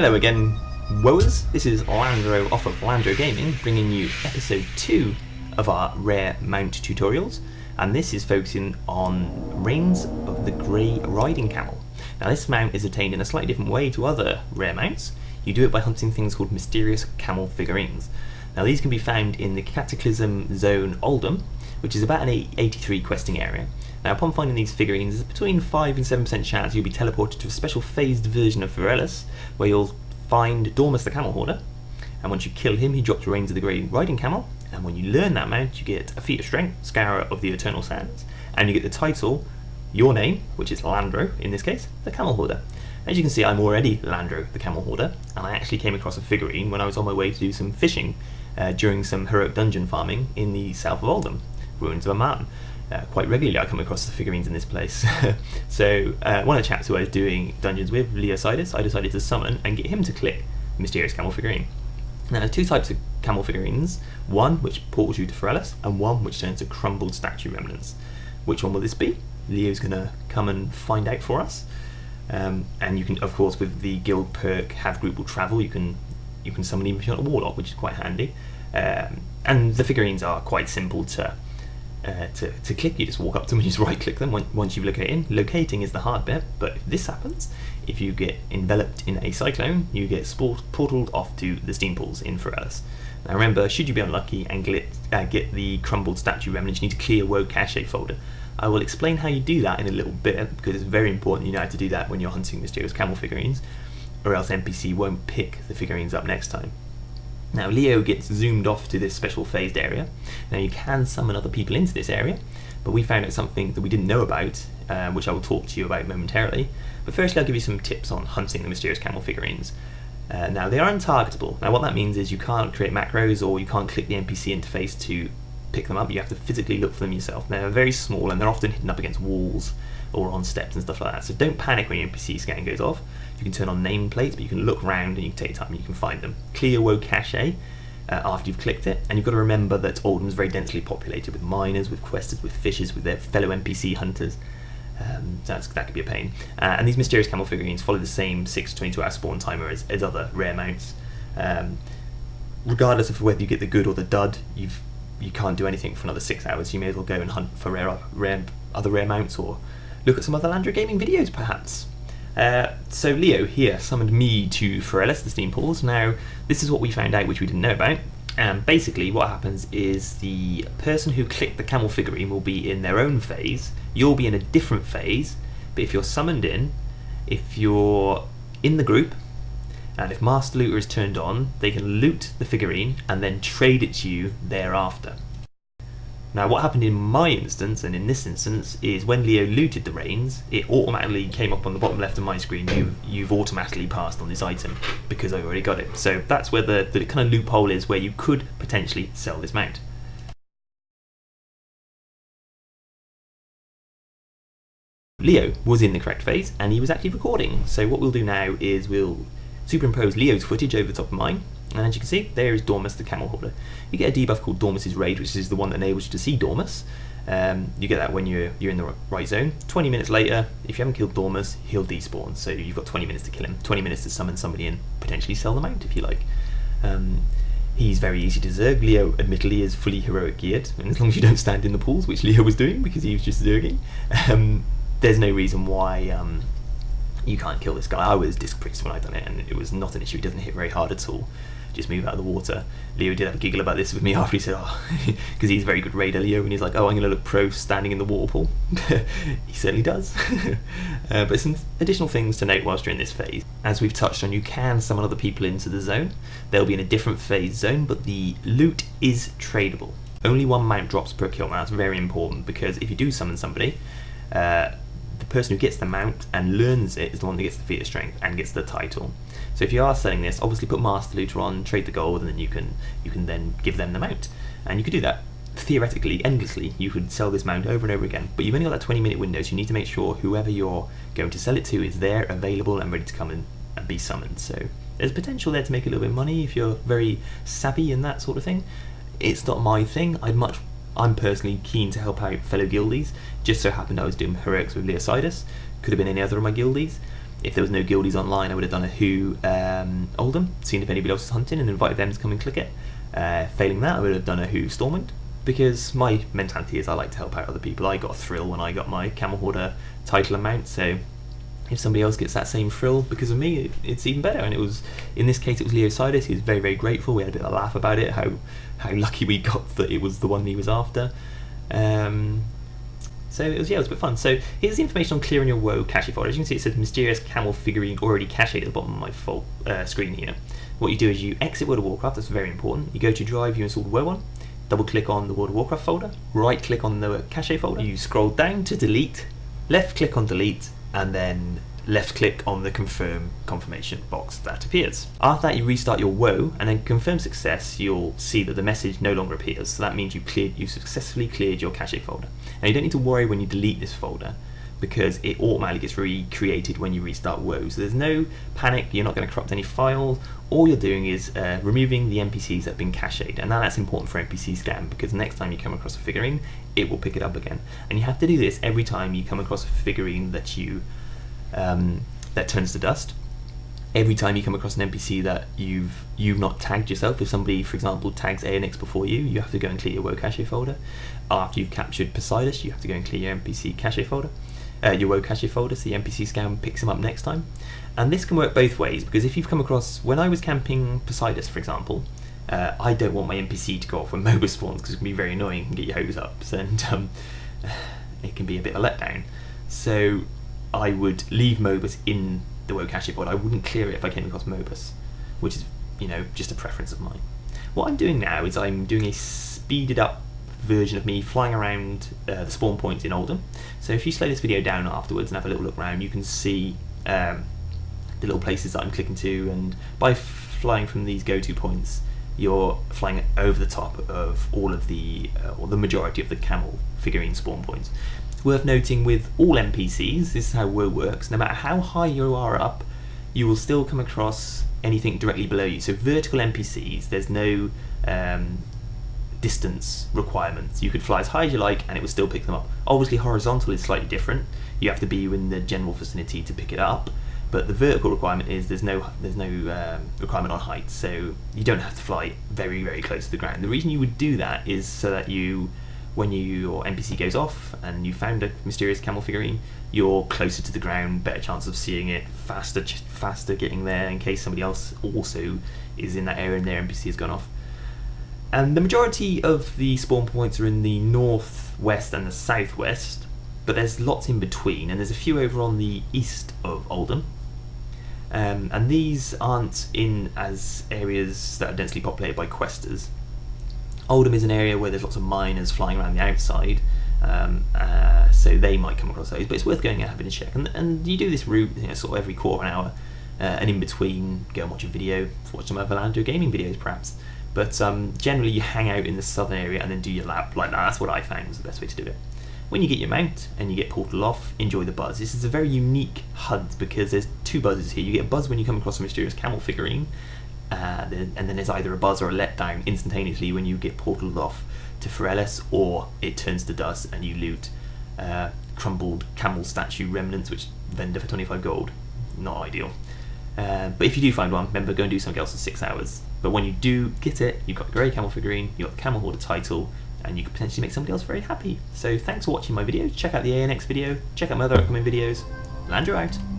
Hello again, woers. This is Landroe off of LandroeGaming, bringing you episode 2 of our rare mount tutorials, and this is focusing on Reins of the Grey Riding Camel. Now this mount is attained in a slightly different way to other rare mounts. You do it by hunting things called Mysterious Camel Figurines. Now these can be found in the Cataclysm Zone Oldham, which is about an 83 questing area. Now upon finding these figurines, there's between 5 and 7% chance you'll be teleported to a special phased version of Figurines, where you'll find Dormus The Camel-Hoarder, and once you kill him he drops Reins of the Grey Riding Camel, and when you learn that mount you get a feat of strength, Scourer of the Eternal Sands, and you get the title, your name, which is Landroe in this case, the Camel-Hoarder. As you can see, I'm already Landroe the Camel-Hoarder, and I actually came across a figurine when I was on my way to do some fishing during some heroic dungeon farming in the south of Oldham, ruins of a mountain. Quite regularly I come across the figurines in this place. So one of the chaps who I was doing dungeons with, Leocidus, I decided to summon and get him to click Mysterious Camel Figurine. Now there's two types of camel figurines, one which portals you to Figurines and one which turns to crumbled statue remnants. Which one will this be? Leo's going to come and find out for us. And you can, of course, with the guild perk Have Group Will Travel, you can summon even if you're not a warlock, which is quite handy. And the figurines are quite simple to click. You just walk up to them and just right click them once you've located. Locating is the hard bit, but if this happens, if you get enveloped in a cyclone, you get portaled off to the steam pools in Figurines. Now remember, should you be unlucky and get the crumbled statue remnants, you need to clear Woe Cache folder. I will explain how you do that in a little bit, because it's very important you know how to do that when you're hunting Mysterious Camel figurines, or else NPC won't pick the figurines up next time. Now Leo gets zoomed off to this special phased area. Now you can summon other people into this area, but we found out something that we didn't know about, which I will talk to you about momentarily. But firstly I'll give you some tips on hunting the Mysterious Camel figurines. Now they are untargetable. Now what that means is you can't create macros or you can't click the NPC interface to pick them up. You have to physically look for them yourself. They're very small and they're often hidden up against walls or on steps and stuff like that. So don't panic when your NPC scan goes off. You can turn on nameplates, but you can look around and you can take time and you can find them. Clear Woe Cache after you've clicked it, and you've got to remember that Oldham's very densely populated with miners, with questers, with fishers, with their fellow NPC hunters. That could be a pain. And these Mysterious Camel figurines follow the same 6 to 22 hour spawn timer as other rare mounts. Regardless of whether you get the good or the dud, you can't do anything for another 6 hours. You may as well go and hunt for other rare mounts or look at some other LandroeGaming videos perhaps. So Leo here summoned me to Figurines, the steam pools. Now this is what we found out which we didn't know about. And basically what happens is the person who clicked the camel figurine will be in their own phase. You'll be in a different phase, but if you're summoned in, if you're in the group, and if Master Looter is turned on, they can loot the figurine and then trade it to you thereafter. Now what happened in my instance, and in this instance, is when Leo looted the reins, it automatically came up on the bottom left of my screen, you've automatically passed on this item, because I already got it. So that's where the kind of loophole is, where you could potentially sell this mount. Leo was in the correct phase, and he was actually recording. So what we'll do now is we'll superimpose Leo's footage over the top of mine, and as you can see, there is Dormus the Camel-Hoarder. You get a debuff called Dormus's Raid, which is the one that enables you to see Dormus. You get that when you're in the right zone. 20 minutes later, if you haven't killed Dormus, he'll despawn, so you've got 20 minutes to kill him, 20 minutes to summon somebody and potentially sell them out if you like. He's very easy to zerg. Leo admittedly is fully heroic geared, and as long as you don't stand in the pools, which Leo was doing because he was just zerging, there's no reason why you can't kill this guy. I was disc priest when I done it, and it was not an issue. He doesn't hit very hard at all. Just move out of the water. Leo did have a giggle about this with me after he said, oh, because he's a very good raider, Leo, and he's like, oh, I'm going to look pro standing in the water pool. He certainly does. But some additional things to note whilst you're in this phase. As we've touched on, you can summon other people into the zone. They'll be in a different phase zone, but the loot is tradable. Only one mount drops per kill. Now that's very important, because if you do summon somebody, the person who gets the mount and learns it is the one that gets the feat of strength and gets the title. So if you are selling this, obviously put Master Looter on, trade the gold, and then you can then give them the mount. And you could do that theoretically endlessly. You could sell this mount over and over again, but you've only got that 20-minute window, so you need to make sure whoever you're going to sell it to is there, available, and ready to come in and be summoned. So there's potential there to make a little bit of money if you're very savvy and that sort of thing. It's not my thing. I'm personally keen to help out fellow guildies. Just so happened I was doing heroics with Leocidus. Could have been any other of my guildies. If there was no guildies online, I would have done a Who Oldham, seen if anybody else was hunting and invited them to come and click it. Failing that, I would have done a Who Stormwind, because my mentality is I like to help out other people. I got a thrill when I got my Camel-Hoarder title and mount, so if somebody else gets that same thrill because of me, it's even better. And it was, in this case, it was Leocidus. He was very, very grateful. We had a bit of a laugh about it, how lucky we got that it was the one he was after. So it was a bit fun. So here's the information on clearing your WoW cache folder. As you can see, it says Mysterious Camel Figurine already cached at the bottom of my screen here. What you do is you exit World of Warcraft. That's very important. You go to Drive, you install the WoW one, double click on the World of Warcraft folder, right click on the cache folder, you scroll down to delete, left click on delete, and then left click on the confirmation box that appears. After that, you restart your WoW and then confirm success. You'll see that the message no longer appears, so that means you've successfully cleared your cache folder. Now you don't need to worry when you delete this folder, because it automatically gets recreated when you restart WoW, so there's no panic. You're not going to corrupt any files. All you're doing is removing the NPCs that have been cached, and now that's important for NPC scan, because next time you come across a figurine, it will pick it up again. And you have to do this every time you come across a figurine that that turns to dust. Every time you come across an NPC that you've not tagged yourself. If somebody, for example, tags ANX before you have to go and clear your WoW cache folder. After you've captured Poseidus, you have to go and clear your NPC cache folder, your WoW cache folder, so the NPC scan picks them up next time. And this can work both ways, because if you've come across, when I was camping Poseidus, for example, I don't want my NPC to go off when MOBA spawns, because it can be very annoying and get your hose up, and it can be a bit of a letdown. So I would leave Mobus in the WoW cache folder. I wouldn't clear it if I came across Mobus, which is, just a preference of mine. What I'm doing now is I'm doing a speeded up version of me flying around the spawn points in Oldham. So if you slow this video down afterwards and have a little look around, you can see the little places that I'm clicking to, and by flying from these go-to points, you're flying over the top of all of the, or the majority of the camel figurine spawn points. It's worth noting with all NPCs, this is how WoW works, no matter how high you are up, you will still come across anything directly below you. So vertical NPCs, there's no distance requirements. You could fly as high as you like and it will still pick them up. Obviously horizontal is slightly different. You have to be in the general vicinity to pick it up, but the vertical requirement is there's no requirement on height, so you don't have to fly very, very close to the ground. The reason you would do that is so that when your NPC goes off and you found a mysterious camel figurine, you're closer to the ground, better chance of seeing it, faster getting there in case somebody else also is in that area and their NPC has gone off. And the majority of the spawn points are in the northwest and the southwest, but there's lots in between, and there's a few over on the east of Oldham. And these aren't in as areas that are densely populated by questers. Oldham is an area where there's lots of miners flying around the outside, so they might come across those, but it's worth going and having a check. And you do this route sort of every quarter of an hour, and in between go and watch a video, watch some other LandroeGaming videos perhaps. But generally you hang out in the southern area and then do your lap like that. That's what I found was the best way to do it. When you get your mount and you get portal off, enjoy the buzz. This is a very unique HUD because there's two buzzes here. You get a buzz when you come across a mysterious camel figurine, and then there's either a buzz or a letdown instantaneously when you get portaled off to Forellis, or it turns to dust and you loot crumbled camel statue remnants, which vendor for 25 gold. Not ideal. But if you do find one, remember, go and do something else in 6 hours. But when you do get it, you've got the Grey Camel Figurine, you've got the Camel-Hoarder title, and you could potentially make somebody else very happy. So thanks for watching my video. Check out the ANX video, check out my other upcoming videos. Landroe out.